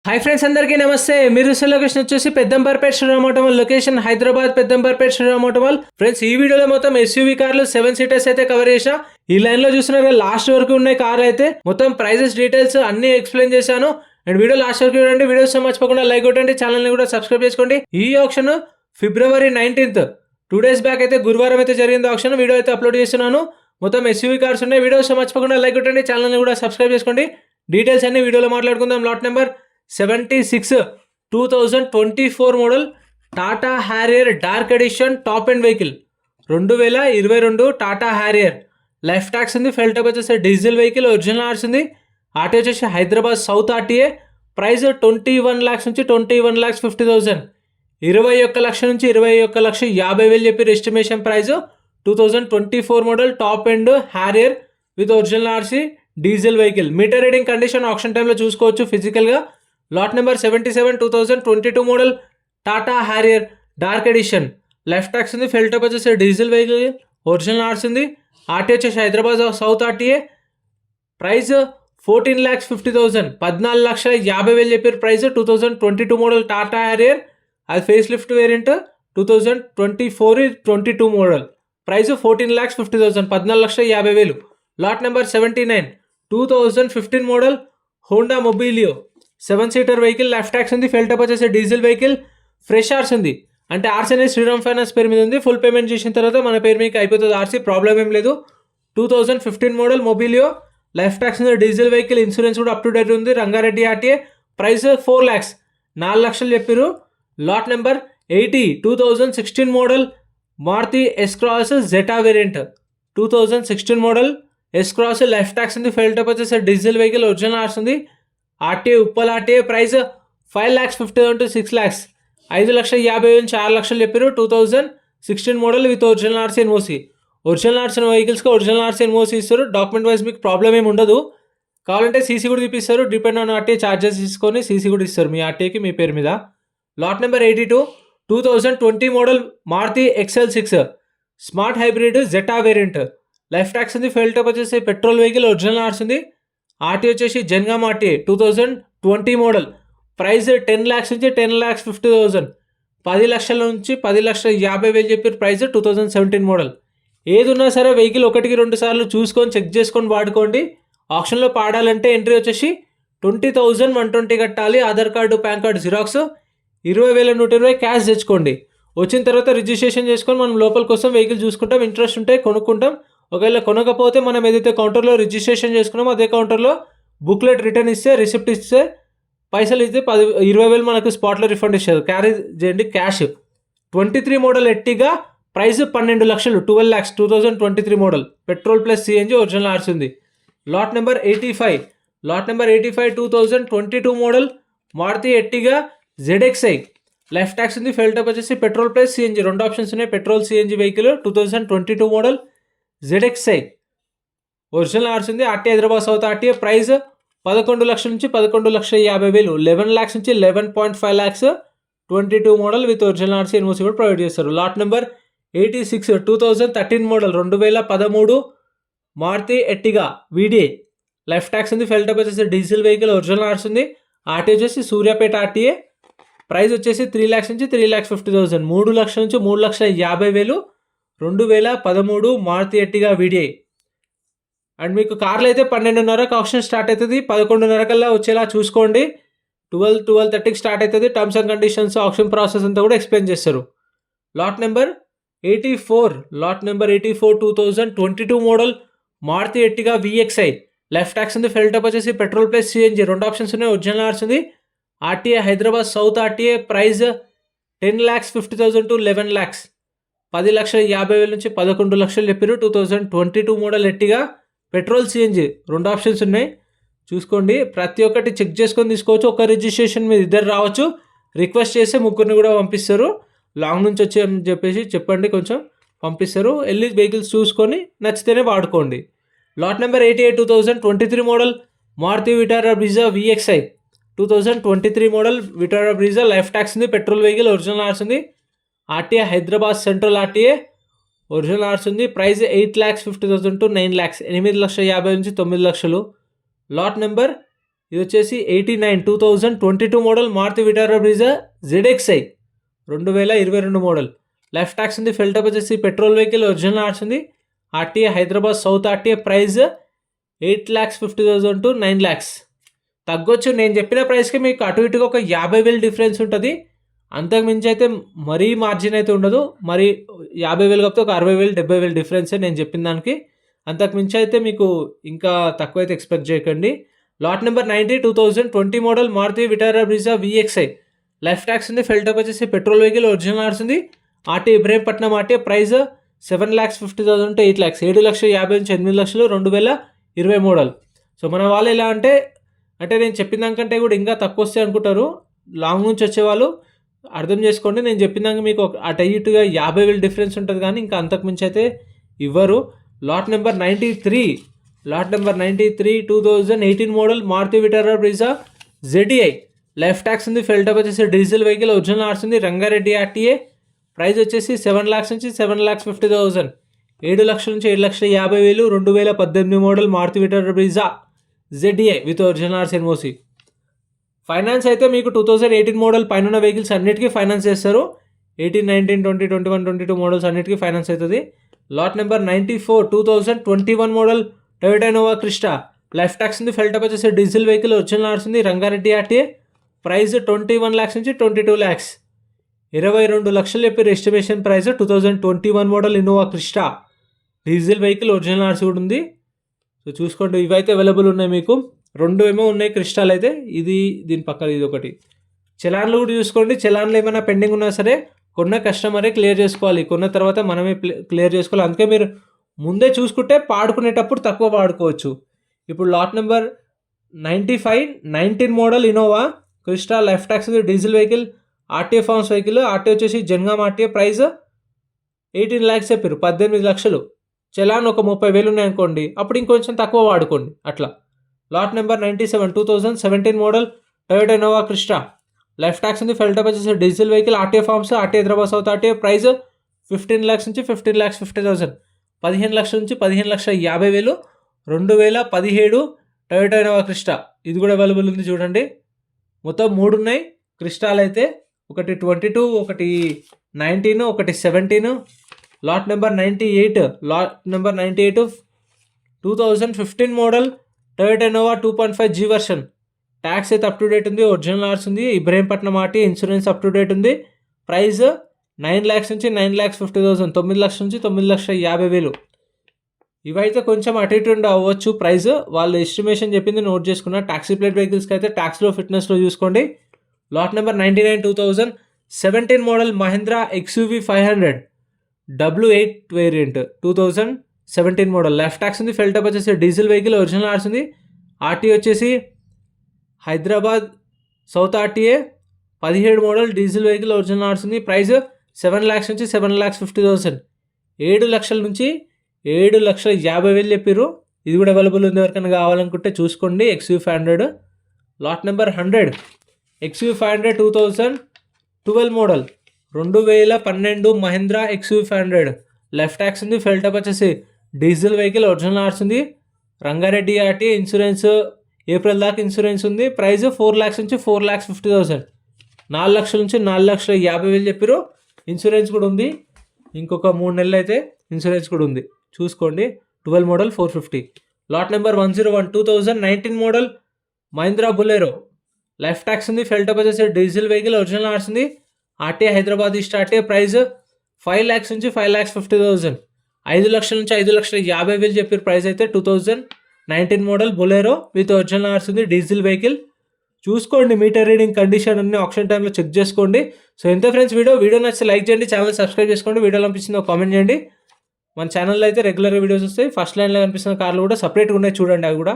Hi friends, అందరికీ నమస్తే. మీరు చూసే లొకేషన్ వచ్చేసి పెద్దంబర్పేట శ్రీరామ్ ఆటోమల్. లొకేషన్ హైదరాబాద్ పెద్దంబర్పేట శ్రీరామ్ ఆటోమల్. ఫ్రెండ్స్, ఈ వీడియోలో మొత్తం ఎస్యూవీ కార్లు 7 సీటర్స్ అయితే కవర్ చేసా. ఈ లైన్ లో చూస్తున్నారు లాస్ట్ వరకు ఉన్నాయి కార్లు అయితే. మొత్తం ప్రైజెస్ డీటెయిల్స్ అన్ని ఎక్స్ప్లెయిన్ చేశాను. అండ్ వీడియో లాస్ట్ వరకు చూడండి. వీడియోస్ మర్చిపోకుండా లైక్ కొట్టండి, ఛానల్ ని కూడా సబ్స్క్రైబ్ చేసుకోండి. ఈ ఆప్షన్ ఫిబ్రవరి 19th 2 days బ్యాక్ అయితే గురువారం అయితే జరిగింది ఆప్షన్. వీడియో అయితే అప్లోడ్ చేస్తున్నాను. మొత్తం ఎస్యూవీ కార్స్ ఉన్నాయి. వీడియోస్ మర్చిపోకుండా లైక్ కొట్టండి, ఛానల్ ని కూడా సబ్స్క్రైబ్ చేసుకోండి. డీటెయిల్స్ అన్ని వీడియోలో మాట్లాడుకుందాం. Lot number 76 2024 model Tata Harrier dark edition top end vehicle 2022 Tata Harrier. Life tax ఉంది. ఫెల్ టైప్ వచ్చేసి డీజిల్ వెహికల్. ఒరిజినల్ ఆర్స్ ఉంది. ఆర్టీ వచ్చేసి Hyderabad south RTA. Price 21 lakhs నుంచి 21,50,000. 21 లక్షల నుంచి 21,50,000 చెప్పి estimation price. 2024 model top end Harrier with original RC diesel vehicle. Meter reading condition option టైంలో చూసుకోవచ్చు ఫిజికల్గా. Lot number 77 2022 model Tata Harrier dark edition. Life tax ఉంది. ఫెల్ టైప్ వచ్చేసి డీజిల్ వెహికల్. ఒరిజినల్ ఆర్స్ ఉంది. ఆర్టీ వచ్చేసి హైదరాబాద్ సౌత్ ఆర్టీఏ. ప్రైస్ 14,50,000. 14,50,000 చెప్పారు price. 2022 model Tata Harrier. అది facelift variant. 2024-22 model. Price 14,50,000. 14,50,000. Lot number 79 2015 model Honda Mobilio 7 seater vehicle. Life tax ఉంది. Fuel type వచ్చేసి diesel vehicle. Fresh RC ఉంది. అంటే ఆర్స్ అనేది Sriram finance పేరు మీద ఉంది. ఫుల్ పేమెంట్ చేసిన తర్వాత మన పేరు మీకు అయిపోతుంది ఆర్సీ. ప్రాబ్లం ఏం లేదు. 2015 మోడల్ మొబిలియో. లైఫ్ ట్యాక్స్ ఉంది. Diesel vehicle. ఇన్సూరెన్స్ కూడా అప్ టు డేట్ ఉంది. రంగారెడ్డి ఆర్టీఏ. ప్రైస్ 4 lakhs 4 లక్షలు చెప్పారు. Lot number 80 2016 model Maruti S Cross Zeta variant. 2016 model S Cross. Life tax ఉంది. ఫెల్ టైప్ వచ్చేసి డీజిల్ వెహికల్. ఒరిజినల్ ఆర్స్ ఉంది. RTA Uppal RTA. Price 5,50,000 to 6 lakhs. 5,50,000 నుంచి 6 లక్షలు చెప్పారు. 2016 model with original RC NOC. Original RC వెహికల్స్కి original RC NOC ఇస్తారు. Document wise మీకు problem ఏమి ఉండదు. కావాలంటే సీసీ కూడా తీపిస్తారు. డిపెండ్ ఆన్ ఆర్టీఏ ఛార్జెస్ తీసుకొని సీసీ కూడా ఇస్తారు మీ ఆర్టీఏకి మీ పేరు మీద. Lot number 82 2020 model Maruti XL6 smart hybrid Zeta variant. Life tax ఉంది. ఫెల్ టైప్ వచ్చేసి పెట్రోల్ వెహికల్. ఒరిజినల్ ఆర్స్ ఉంది. ఆర్టీ వచ్చేసి Jangaon RTA. 2020 model. Price 10 lakhs నుంచి 10,50,000. 10 లక్షల నుంచి 10,50,000 చెప్పారు ప్రైస్. 2017 మోడల్. ఏది ఉన్నా సరే వెహికల్ 1-2 సార్లు చూసుకొని చెక్ చేసుకొని వాడుకోండి. ఆప్షన్లో పాడాలంటే ఎంట్రీ వచ్చేసి 20,120 కట్టాలి. Aadhaar card pan card xerox 20,120 cash తెచ్చుకోండి. వచ్చిన తర్వాత రిజిస్ట్రేషన్ చేసుకొని మనం లోపల కోసం వెహికల్ చూసుకుంటాం. ఇంట్రెస్ట్ ఉంటే కొనుక్కుంటాం. ఒకవేళ కొనకపోతే మనం ఏదైతే కౌంటర్లో రిజిస్ట్రేషన్ చేసుకున్నామో అదే కౌంటర్లో బుక్లెట్ రిటర్న్ ఇస్తే రిసిప్ట్ ఇస్తే పైసలు ఇస్తే 20,000 మనకు స్పాట్లో రిఫండ్ ఇస్తారు. క్యారీ చేయండి క్యాష్. 23 మోడల్ ఎట్టిగా. ప్రైస్ 12 లక్షలు 12 lakhs. 2023 model petrol plus CNG. Original RC ఉంది. Lot number 85 2022 model Maruti Ertiga ZXi. Life tax ఉంది. ఫెల్ టైప్ వచ్చేసి పెట్రోల్ ప్లస్ సిఎన్జి. 2 ఆప్షన్స్ ఉన్నాయి. Petrol CNG vehicle. 2022 model ZXi. Original RC ఉంది. RT Hyderabad south RTA. Price 11 లక్షల నుంచి 11,50,000. 11 lakhs నుంచి 11.5 lakhs. 22 model with original RC NOC కూడా provide చేస్తారు. Lot number 86 2013 model 2013 Maruti Ertiga VDI. Life tax ఉంది. Fuel type వచ్చేసి diesel vehicle. Original RC ఉంది. RT వచ్చేసి సూర్యాపేట ఆర్టీఏ. ప్రైస్ వచ్చేసి 3 lakhs నుంచి 3,50,000. 3 లక్షల నుంచి 3,50,000. 2013 మారుతి ఎట్టిగా వీడిఐ. అండ్ మీకు కార్లు అయితే 12:30 ఆప్షన్ స్టార్ట్ అవుతుంది. 11:30 కల్లా వచ్చేలా చూసుకోండి. 12:30కి స్టార్ట్ అవుతుంది. Terms and conditions option process అంతా కూడా ఎక్స్ప్లెయిన్ చేస్తారు. Lot number 84 2022 model Maruti Ertiga VXi. Life tax ఉంది. ఫెల్ టైప్ వచ్చేసి పెట్రోల్ ప్లస్ సిఎన్జి. 2 ఆప్షన్స్ ఉన్నాయి. ఒరిజినల్ ఆర్స్ ఉంది. RTA Hyderabad south RTA. Price 10,50,000 to 11 lakhs. 10,50,000 నుంచి 11 లక్షలు చెప్పారు. 2022 మోడల్ ఎట్టిగా పెట్రోల్ సిఎన్జి. 2 ఆప్షన్స్ ఉన్నాయి. చూసుకోండి. ప్రతి ఒక్కటి చెక్ చేసుకొని తీసుకోవచ్చు. ఒక రిజిస్ట్రేషన్ మీద 2 రావచ్చు. రిక్వెస్ట్ చేస్తే 3 కూడా పంపిస్తారు. లాంగ్ నుంచి వచ్చి అని చెప్పేసి చెప్పండి, కొంచెం పంపిస్తారు. వెళ్ళి వెహికల్స్ చూసుకొని నచ్చితేనే వాడుకోండి. Lot number 88 2023 model Maruti Vitara Brezza VXi. 2023 model Vitara Brezza. Life tax ఉంది. Petrol vehicle. ఒరిజినల్ ఆర్స్ ఉంది. RTA Hyderabad central RTA. Original RC ఉంది. Price 8,50,000 to 9 lakhs. 8,50,000 నుంచి 9 లక్షలు. లాట్ నెంబర్ ఇది వచ్చేసి 2022 model Maruti Vitara Brezza ZXi 2022 model. Life tax ఉంది. Fuel type వచ్చేసి petrol vehicle, original RC ఉంది. RTA Hyderabad south RTA. Price 8,50,000 to 9 lakhs. తగ్గొచ్చు. నేను చెప్పిన ప్రైస్కి మీకు అటు ఇటుగా ఒక 50,000 డిఫరెన్స్ ఉంటుంది. అంతకు మించి అయితే మరీ మార్జిన్ అయితే ఉండదు. మరి 50,000 కాకపోతే ఒక 60,000 70,000 డిఫరెన్సే నేను చెప్పిన దానికి. అంతకు మించి అయితే మీకు ఇంకా తక్కువ అయితే ఎక్స్పెక్ట్ చేయకండి. Lot number 90 2020 model Maruti Vitara Brezza VXi. Life tax ఉంది. ఫిల్టప్ వచ్చేసి పెట్రోల్ వెహికల్, ఒరిజినల్ ఆర్ట్స్ ఉంది. RT Ibrahimpatnam RT. Price 7,50,000 to 8 lakhs. 7,50,000 నుంచి 8 లక్షలు. 2020 మోడల్. సో మన వాళ్ళు ఎలా అంటే నేను చెప్పిన దానికంటే కూడా ఇంకా తక్కువ వస్తాయి అనుకుంటారు. లాంగ్ నుంచి వచ్చేవాళ్ళు అర్థం చేసుకోండి. నేను చెప్పిన దానికి మీకు అటు ఇటుగా 50,000 డిఫరెన్స్ ఉంటుంది, కానీ ఇంకా అంతకు మించి అయితే ఇవ్వరు. Lot number 93 2018 model Maruti Vitara Brezza ZDI. Life tax ఉంది. ఫిల్టప్ వచ్చేసి డీజిల్ వెహికల్, ఒరిజినల్ ఆర్ట్స్ ఉంది. రంగారెడ్డి ఆర్టీఏ. ప్రైస్ వచ్చేసి 7 lakhs నుంచి 7,50,000. 7 లక్షల నుంచి 7,50,000. 2018 model Maruti Vitara Brezza ZDI with original RC NOC. Finance అయితే మీకు 2018 మోడల్ పైన ఉన్న వెహికల్స్ అన్నిటికీ ఫైనాన్స్ చేస్తారు. 18, 19, 20, 21, 22 మోడల్స్ అన్నిటికీ ఫైనాన్స్ అవుతుంది. Lot number 94 2021 model Toyota Innova Crysta. Life tax ఉంది. ఫిల్టప్ వచ్చేసి డీజిల్ వెహికల్, ఒరిజినల్ ఆర్ట్స్ ఉంది. రంగారెడ్డి ఆర్టీఏ. ప్రైస్ 21 lakhs నుంచి 22 lakhs. 22 లక్షలు చెప్పారు estimation price. 2021 model Innova Crysta. Diesel vehicle, original arts కూడా ఉంది. సో చూసుకోండి. ఇవైతే అవైలబుల్ ఉన్నాయి మీకు. 2 ఏమో ఉన్నాయి క్రిస్టాల్ అయితే. ఇది దీని పక్కన ఇది ఒకటి. చలాన్లు కూడా చూసుకోండి. చలాన్లు ఏమైనా పెండింగ్ ఉన్నా సరే కొన్న కస్టమరే క్లియర్ చేసుకోవాలి. కొన్న తర్వాత మనమే క్లియర్ చేసుకోవాలి. అందుకే మీరు ముందే చూసుకుంటే పాడుకునేటప్పుడు తక్కువ పాడుకోవచ్చు. ఇప్పుడు lot number 95 19 model Innova Crysta. Life tax ఉంది. Diesel vehicle, RTA forms vehicle. RTA వచ్చేసి జనగాం ఆర్టీఏ. ప్రైస్ 18 lakhs చెప్పారు. 18 లక్షలు. చలాన్ ఒక 30,000 ఉన్నాయనుకోండి, అప్పుడు ఇంకొంచెం తక్కువ వాడుకోండి అట్లా. Lot number 97 2017 model Toyota Innova Crysta. Life tax ఉంది. ఫిల్టప్ వచ్చేసి diesel vehicle, RTA forms, RTA Hyderabad south RTA. Price 15 lakhs నుంచి 15,50,000. 15 లక్షల నుంచి 15,50,000. 2017 టొయోటా ఇన్నోవా క్రిస్టా. ఇది కూడా అవైలబుల్ ఉంది చూడండి. మొత్తం 3 ఉన్నాయి క్రిస్టాల్ అయితే. ఒకటి 22, ఒకటి 19, ఒకటి 17. Lot number 98 2015 model Toyota Innova 2.5G version. Tax అయితే అప్ టు డేట్ ఉంది. ఒరిజినల్ ఆర్ట్స్ ఉంది. Ibrahimpatnam RT. Insurance up to date ఉంది. ప్రైస్ 9 lakhs నుంచి 9,50,000. 9 లక్షల నుంచి 9,50,000. ఇవైతే కొంచెం అటు ఇటు అవ్వచ్చు ప్రైస్. వాళ్ళు ఎస్టిమేషన్ చెప్పింది నోట్ చేసుకున్న. టాక్సీ ప్లేట్ వెహికల్స్కి అయితే ట్యాక్స్లో ఫిట్నెస్లో చూసుకోండి. Lot number 99 2017 model Mahindra XUV 500 W8 variant. 2017 model. Life tax ఉంది. ఫిల్టప్ వచ్చేసి డీజిల్ వెహికల్, ఒరిజినల్ ఆర్ట్స్ ఉంది. ఆర్టీ వచ్చేసి Hyderabad south RTA. 17 model diesel vehicle, original RC ఉంది. ప్రైస్ 7 lakhs నుంచి 7,50,000. 7 లక్షల నుంచి 7,50,000 చెప్పారు. ఇది కూడా అవైలబుల్ ఉంది. ఎవరికైనా కావాలనుకుంటే చూసుకోండి. XUV 500. Lot number 100 XUV 500 2012 model 2012 Mahindra XUV 500. Left tax ఉంది. ఫిల్టప్ వచ్చేసి డీజిల్ వెహికల్, ఒరిజినల్ ఆర్ట్స్ ఉంది. రంగారెడ్డి ఆర్టీ. ఇన్సూరెన్స్ ఏప్రిల్ దాకా ఇన్సూరెన్స్ ఉంది. ప్రైస్ 4 lakhs నుంచి 4,50,000. 4 లక్షల నుంచి 4,50,000 చెప్పారు. ఇన్సూరెన్స్ కూడా ఉంది. ఇంకొక 3 నెలలు అయితే ఇన్సూరెన్స్ కూడా ఉంది. చూసుకోండి. 12 model 450. Lot number 101 2019 model Mahindra Bolero. Life tax ఉంది. ఫిల్టప్ వచ్చేసి డీజిల్ వెహికల్, ఒరిజినల్ ఆర్ట్స్ ఉంది. RTA Hyderabad east RTA. Price 5 lakhs నుంచి 5,50,000. 5 లక్షల నుంచి 5,50,000 చెప్పారు ప్రైస్ అయితే. 2019 model Bolero with original RC ఉంది. Diesel vehicle. చూసుకోండి. మీటర్ రీడింగ్, కండిషన్ అన్ని ఆప్షన్ టైంలో చెక్ చేసుకోండి. సో ఎంత ఫ్రెండ్స్ వీడియో నచ్చితే లైక్ చేయండి. ఛానల్ సబ్స్క్రైబ్ చేసుకోండి. వీడియోలో అనిపిస్తుందో కామెంట్ చేయండి. మన ఛానల్లో అయితే రెగ్యులర్ వీడియోస్ వస్తాయి. ఫస్ట్ లైన్లో కనిపిస్తున్న కార్లు కూడా సపరేట్గా ఉన్నాయి చూడండి. అవి కూడా